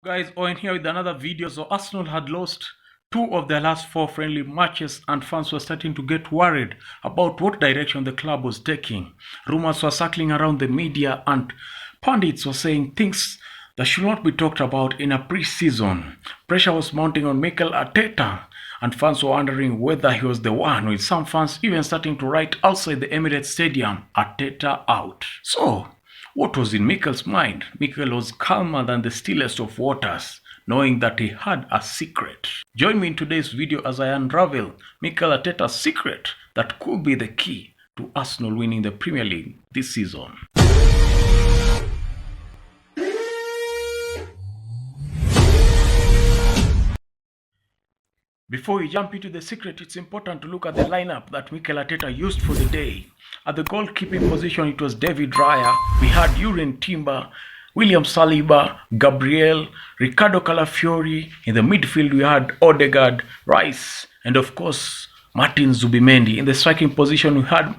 Guys, Owen here with another video. So Arsenal had lost two of their last four friendly matches and fans were starting to get worried about what direction the club was taking. Rumors were circling around the media and pundits were saying things that should not be talked about in a pre-season. Pressure was mounting on Mikel Arteta and fans were wondering whether he was the one, with some fans even starting to write outside the Emirates Stadium, Arteta out. So, what was in Mikel's mind? Mikel was calmer than the stillest of waters, knowing that he had a secret. Join me in today's video as I unravel Mikel Arteta's secret that could be the key to Arsenal winning the Premier League this season. Before we jump into the secret, it's important to look at the lineup that Mikel Arteta used for the day. At the goalkeeping position, it was David Raya. We had Jurgen Timber, William Saliba, Gabriel, Ricardo Calafiori. In the midfield, we had Odegaard, Rice, and of course, Martin Zubimendi. In the striking position, we had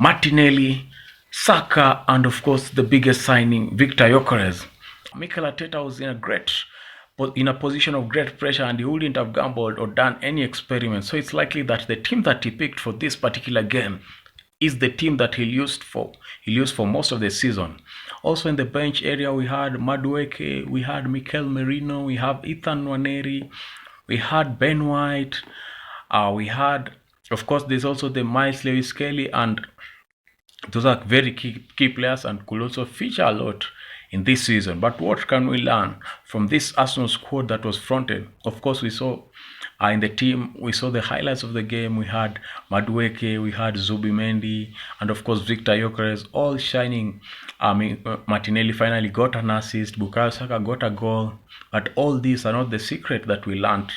Martinelli, Saka, and of course, the biggest signing, Victor Gyökeres. Mikel Arteta was in a position of great pressure and he wouldn't have gambled or done any experiments. So it's likely that the team that he picked for this particular game is the team that he'll use for most of the season. Also in the bench area, we had Madueke, we had Mikel Merino, we have Ethan Nwaneri, we had Ben White, we had, of course, there's also the Miles Lewis Kelly, and those are very key players and could also feature a lot in this season. But what can we learn from this Arsenal squad that was fronted? Of course, we saw in the team, we saw the highlights of the game. We had Madueke, we had Zubimendi, and of course Victor Gyökeres all shining. Martinelli finally got an assist, Bukayo Saka got a goal, but all these are not the secret that we learned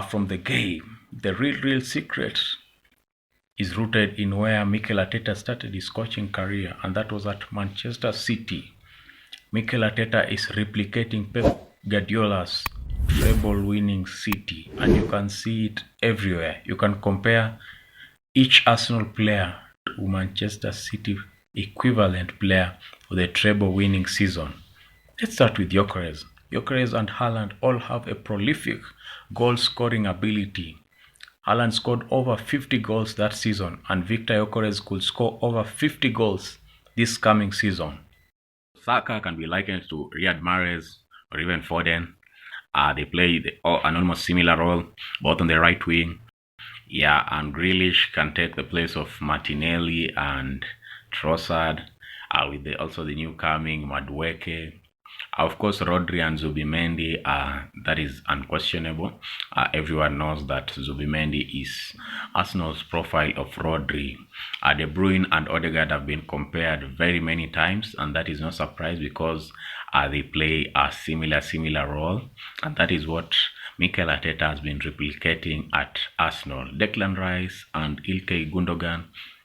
from the game. The real secret is rooted in where Mikel Arteta started his coaching career, and that was at Manchester City. Mikel Arteta is replicating Pep Guardiola's treble-winning City, and you can see it everywhere. You can compare each Arsenal player to Manchester City equivalent player for the treble-winning season. Let's start with Gyökeres. Gyökeres and Haaland all have a prolific goal-scoring ability. Haaland scored over 50 goals that season, and Victor Gyökeres could score over 50 goals this coming season. Saka can be likened to Riyad Mahrez or even Foden. They play an almost similar role, both on the right wing. Yeah, and Grealish can take the place of Martinelli and Trossard, with also the new coming Madueke. Of course, Rodri and Zubimendi, that is unquestionable. Everyone knows that Zubimendi is Arsenal's profile of Rodri. De Bruyne and Odegaard have been compared very many times, and that is no surprise because they play a similar role, and that is what Mikel Arteta has been replicating at Arsenal. Declan Rice and Ilkay Gundogan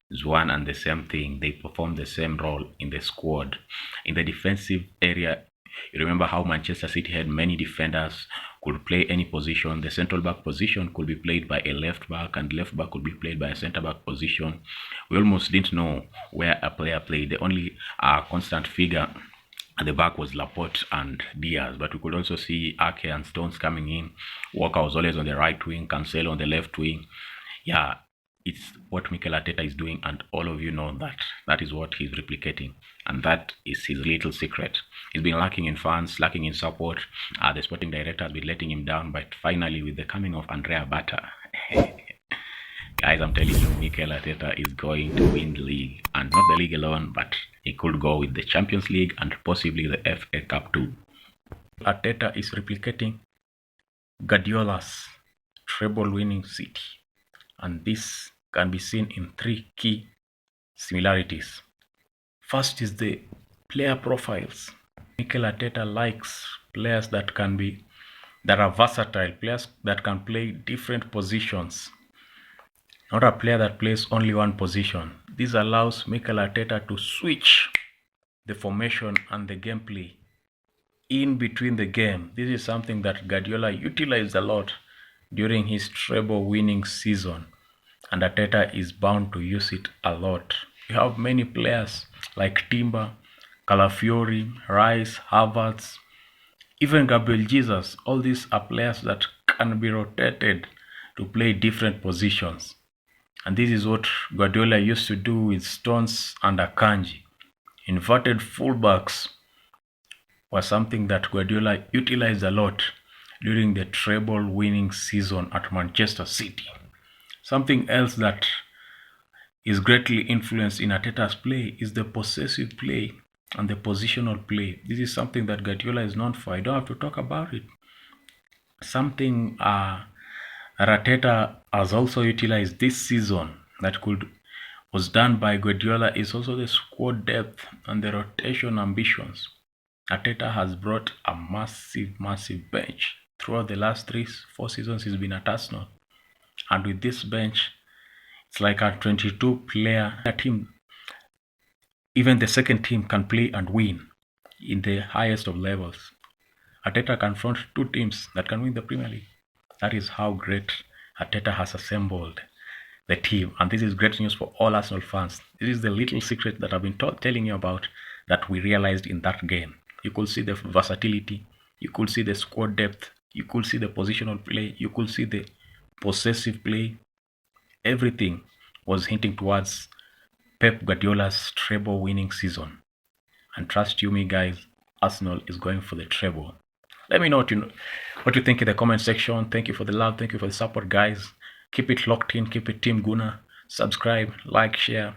is one and the same thing. They perform the same role in the squad. In the defensive area, you remember how Manchester City had many defenders, could play any position. The central back position could be played by a left back, and left back could be played by a center back position. We almost didn't know where a player played. The only constant figure at the back was Laporte and Diaz, but we could also see Ake and Stones coming in. Walker was always on the right wing, Cancelo on the left wing. Yeah, it's what Mikel Arteta is doing, and all of you know that that is what he's replicating, and that is his little secret. He's been lacking in fans, lacking in support. The sporting director has been letting him down, but finally with the coming of Andrea Bata, guys, I'm telling you, Mikel Arteta is going to win the league, and not the league alone, but he could go with the Champions League and possibly the FA Cup too. Arteta is replicating Guardiola's treble-winning City, and this can be seen in three key similarities. First is the player profiles. Mikel Arteta likes players that are versatile, players that can play different positions, not a player that plays only one position. This allows Mikel Arteta to switch the formation and the gameplay in between the game. This is something that Guardiola utilized a lot during his treble-winning season, and Arteta is bound to use it a lot. You have many players like Timber, Calafiori, Rice, Havertz, Even Gabriel Jesus, all these are players that can be rotated to play different positions. And this is what Guardiola used to do with Stones and Akanji. Inverted fullbacks was something that Guardiola utilized a lot during the treble-winning season at Manchester City. Something else that is greatly influenced in Arteta's play is the possessive play and the positional play. This is something that Guardiola is known for. I don't have to talk about it. Something Arteta has also utilized this season that was done by Guardiola is also the squad depth and the rotation ambitions. Arteta has brought a massive bench. Throughout the last 3-4 seasons he's been at Arsenal. And with this bench, it's like a 22-player team. Even the second team can play and win in the highest of levels. Arteta can front 2 teams that can win the Premier League. That is how great Arteta has assembled the team. And this is great news for all Arsenal fans. This is the little secret that I've been telling you about that we realized in that game. You could see the versatility. You could see the squad depth. You could see the positional play. You could see the possessive play. Everything was hinting towards Pep Guardiola's treble-winning season. And trust you me, guys, Arsenal is going for the treble. Let me know what you think in the comment section. Thank you for the love. Thank you for the support, guys. Keep it locked in. Keep it Team Guna. Subscribe, like, share,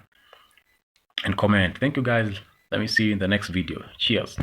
and comment. Thank you, guys. Let me see you in the next video. Cheers.